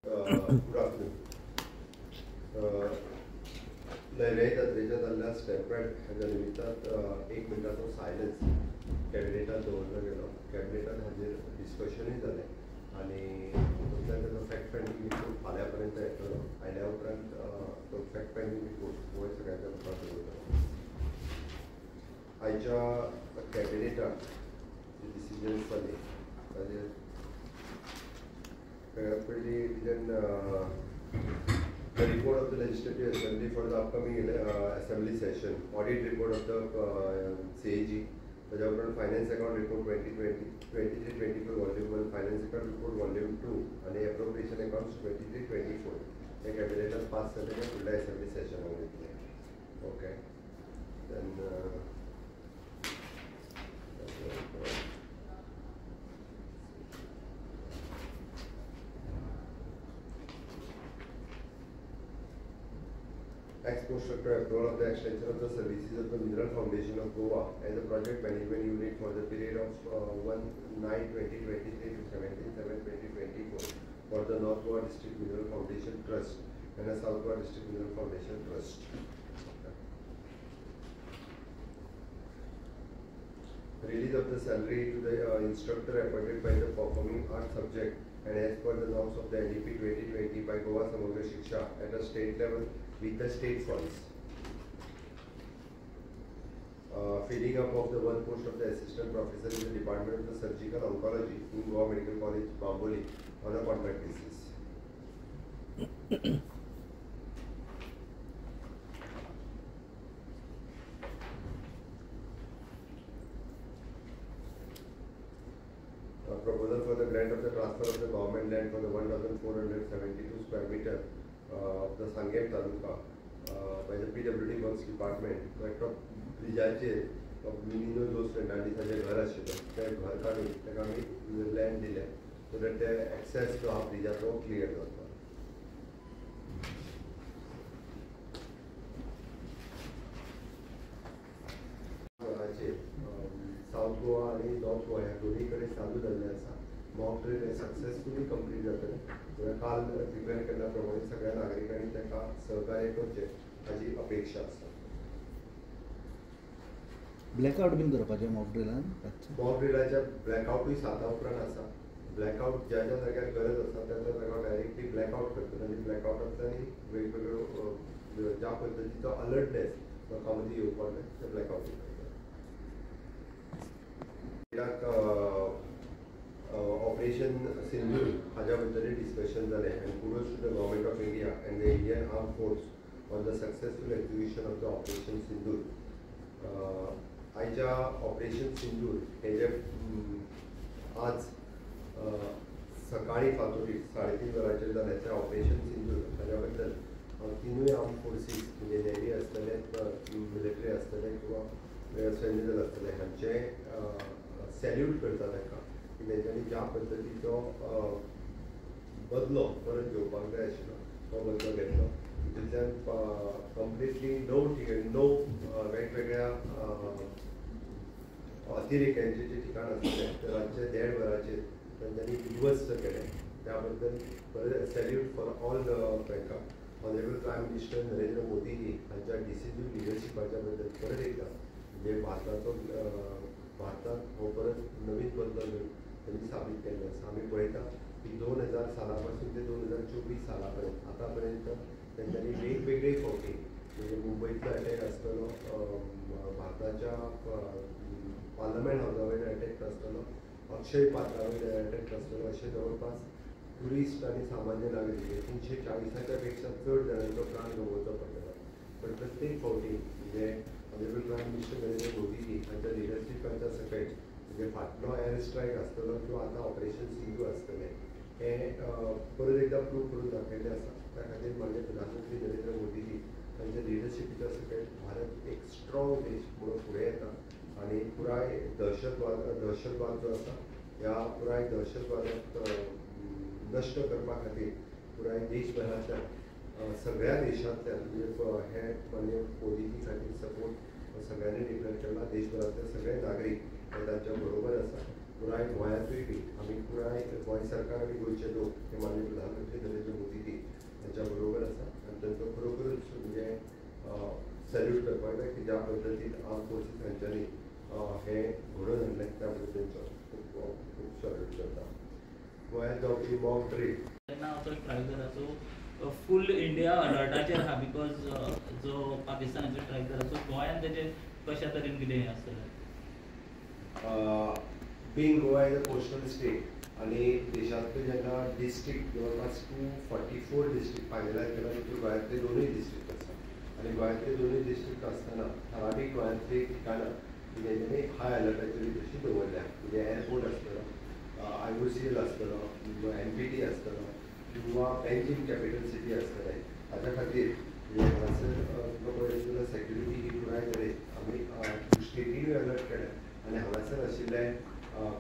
Good afternoon. Lairai जात्रेच्या जाल्ल्या स्टॅम्पॅड हाच्या निमित्तान 1 मिनटाचो सायलन्स कॅबिनेटान दवरलो गेलो. कॅबिनेटान हाजेर डिस्कशनूय जालें आनी ताचो फॅक्ट फायंडींग रिपोर्ट फाल्यां पर्यंत येतलो. आयल्या उपरांत तो फॅक्ट फायंडींग रिपोर्ट हो सगळ्यांच्या मुखार दवरतलो. आयच्या कॅबिनेटान जे डिसिजन्स जाले ताजेर सगळ्यात पयलीं the report of the Legislative Assembly for the upcoming Assembly session, audit report of the CAG, the Government Finance Account Report 2020, 23-24 Volume 1, Finance Account Report Volume 2, and Appropriation Accounts 23-24. The Cabinet has passed the Assembly session on it. Okay. Then Expo structure approval of the extension of the services of the Mineral Foundation of Goa as a project management unit for the period of 1/9/2023 to 17/7/2024 for the North Goa District Mineral Foundation Trust and the South Goa District Mineral Foundation Trust. Release of the salary to the instructor appointed by the performing art subject and as per the norms of the NDP 2020 by Goa Samagra Shiksha at a state level with the state funds. Filling up of the one post of the assistant professor in the Department of the Surgical Oncology in Goa Medical College, Bamboli on a contract basis. Proposal for the grant of the transfer of the government land for the 1,472 square meter of the Sangem Taluka by the PWD Works Department. Collector ब्रिजाचे मिनिनो जो स्टँडार्डिसाचे घर आशिल्लें तें घर काडून ताका आमी land दिलें सो दॅट ते एक्सेस जो आहा ब्रिजाचो क्लियर जाता. साउथ गोवा आणि नॉर्थ गोवा ह्या दोन्ही कडेन चालू जाल्लें आसा. मॉक ड्रिल हे सक्सेसफुली कंप्लीट जातलें. काल डिक्लेअर केल्या प्रमाणे सगळ्या नागरिकांनी ताका सहकार्य करचें हाची अपेक्षा आसा. ब्लॅकआउट बीन करपाचें मॉक ड्रिलान? मॉक ड्रिलाच्या ब्लॅकआउटूय 7 उपरांत आसा. ब्लॅकआउट ज्या ज्या जाग्यार गरज आसा त्या त्या जाग्यार डायरेक्टली ब्लॅकआउट करतले आनी ब्लॅकआउटांतल्यानी वेगवेगळ्यो ज्या पद्दतीचो अलर्टनेस लोकां मदीं येवपाक जाय ते ब्लॅकआउट करतले. ऑपरेशन सिंदूर हाज्या बद्दल डिस्कशन जालें आनी kudos to the government of India and the Indian arm force on the successful execution of the operation Sindoor. आयच्या ऑपरेशन सिंदूर हे जे आज सकाळी फातोरी 3:30 वरांचेर जालें त्या ऑपरेशन सिंदूर हाज्या बद्दल तिनूय आर्म फोर्सीस म्हणजे नेव्ही आसतले, मिलिटरी आसतले किंवा सैन्य दल आसतले हांचे सॅल्यूट करता ताका की तेंच्यांनी ज्या पद्दतीचो बदलो परत घेवपाक जाय आशिल्लो तो बदलो घेतलो. तितूंतल्यान कंप्लिटली णव वेगवेगळ्या अतिरेक्यांचे जे ठिकाण आसतले ते रातचे 1:30 वरांचेर तेंच्यांनी उध्वस्त केले. त्या बद्दल सॅल्यूट फॉर ऑल तांकां. ऑनरेबल प्रायम मिनिस्टर नरेंद्र मोदीजी हांच्या डिसिजीव लिडरशिपाच्या बद्दल परत एकदा म्हणजे भारतात हो परत नवीन बदलो घेवन त्यांनी साबीत केल्लो आसा. आमी पळयता की 2000 साला पासून ते 2024 साला पर्यंत आतां पर्यंत तेंच्यांनी वेगवेगळे फावटी म्हणजे मुंबईतलो अटॅक आसतलो, भारताच्या पार्लमेंट हावसा वयलो अटॅक आसतलो, अक्षय पात्रा वयलो अटॅक आसतलो, अशें जवळपास ट्युरिस्ट आनी सामान्य नागरीक 340च्या पेक्षा चड जाणांचो प्राण गमोवचो पडलेलो. पण प्रत्येक फावटी म्हणजे ऑनरेबल प्रायम मिनिस्टर नरेंद्र मोदीजी हांच्या लिडरशिपाच्या सकयल म्हणजे फाटलो एअर स्ट्रायक आसतलो किंवा आतां ऑपरेशन सिंधू आसतलें हें परत एकदा प्रूव करून दाखयल्लें आसा. त्या खातीर माननीय प्रधानमंत्री नरेंद्र मोदीजी हांच्या लिडरशिपाच्या सकयल भारत एक स्ट्रॉंग देश म्हणून फुडें येता आनी पुराय दहशतवाद जो आसा ह्या पुराय दहशतवादाक नश्ट करपा खातीर पुराय देशभरांतल्यान सगळ्या देशांतल्यान म्हणजे हे माननीय मोदीजी खातीर सपोर्ट सगळ्यांनी डिक्लेअर केला. देशभरांतले सगळे नागरीक हे तांच्या बरोबर आसा. पुराय गोंयांतूय बी आमी पुराय गोंय सरकार आनी गोंयचे लोक हे माननीय प्रधानमंत्री नरेंद्र मोदी आर्म फोर्सीस हांच्यांनी हे घडोवन हाडलें त्या बद्दल तेंचो खूब सॅल्यूट करता. गोंयांत जावपी मॉक ड्रील तेन्ना असो एक ट्रायकराचो फूल इंडिया अलर्टाचेर आहा बिकॉज जो पाकिस्तानाचो ट्रायकर आसा गोंयांत तेजें कशा तरेन कितें आसतलें. Being Goa is a coastal state आणि देशांतले जेन्ना डिस्ट्रिक्ट जवळपास 244 डिस्ट्रिक्ट फायनलायज केला तितून गोंयांतले दोनूय डिस्ट्रिक्ट आसा आणि गोंयांतले दोनूय डिस्ट्रिक्ट आसतना थरावीक गोंयांतली ठिकाणां तेंच्यांनी हाय अलर्टाचेर तशी दवरल्या. म्हणजे एअरपोर्ट आसतलो, IOCL आसतलो, MPT आसतलो किंवा बेंजीम कॅपिटल सिटी आसतलें. हाच्या खातीर हांगासर तुका पळयत जाल्यार सेक्युरिटी ही पुराय तरेन आमी स्टेटीनूय अलर्ट केल्या आनी हांगासर आशिल्ले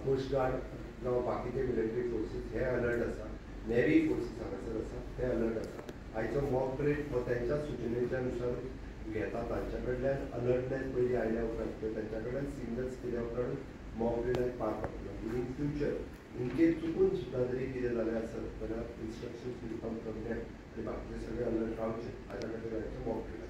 कोस्ट गार्ड जावं बाकीचे मिलिटरी फोर्सीस हे अलर्ट आसा. नेवी फोर्सीस हांगासर आसा ते अलर्ट आसा. आयचो मॉक ड्रील हो तेंच्या सुचोवणेच्या नुसार घेता. तांच्या कडल्यान अलर्टनेस पयलीं आयल्या उपरांत तेंच्या कडल्यान सिग्नल्स केल्या उपरांत मॉक ड्रिलाक पार पडटलो. इन फ्युचर इनकेस चुकून सुद्दां जरी कितें जालें आसत जाल्यार instructions will come from them आनी बाकीचे सगळे अलर्ट रावचे हाच्या खातीर मॉक ड्रील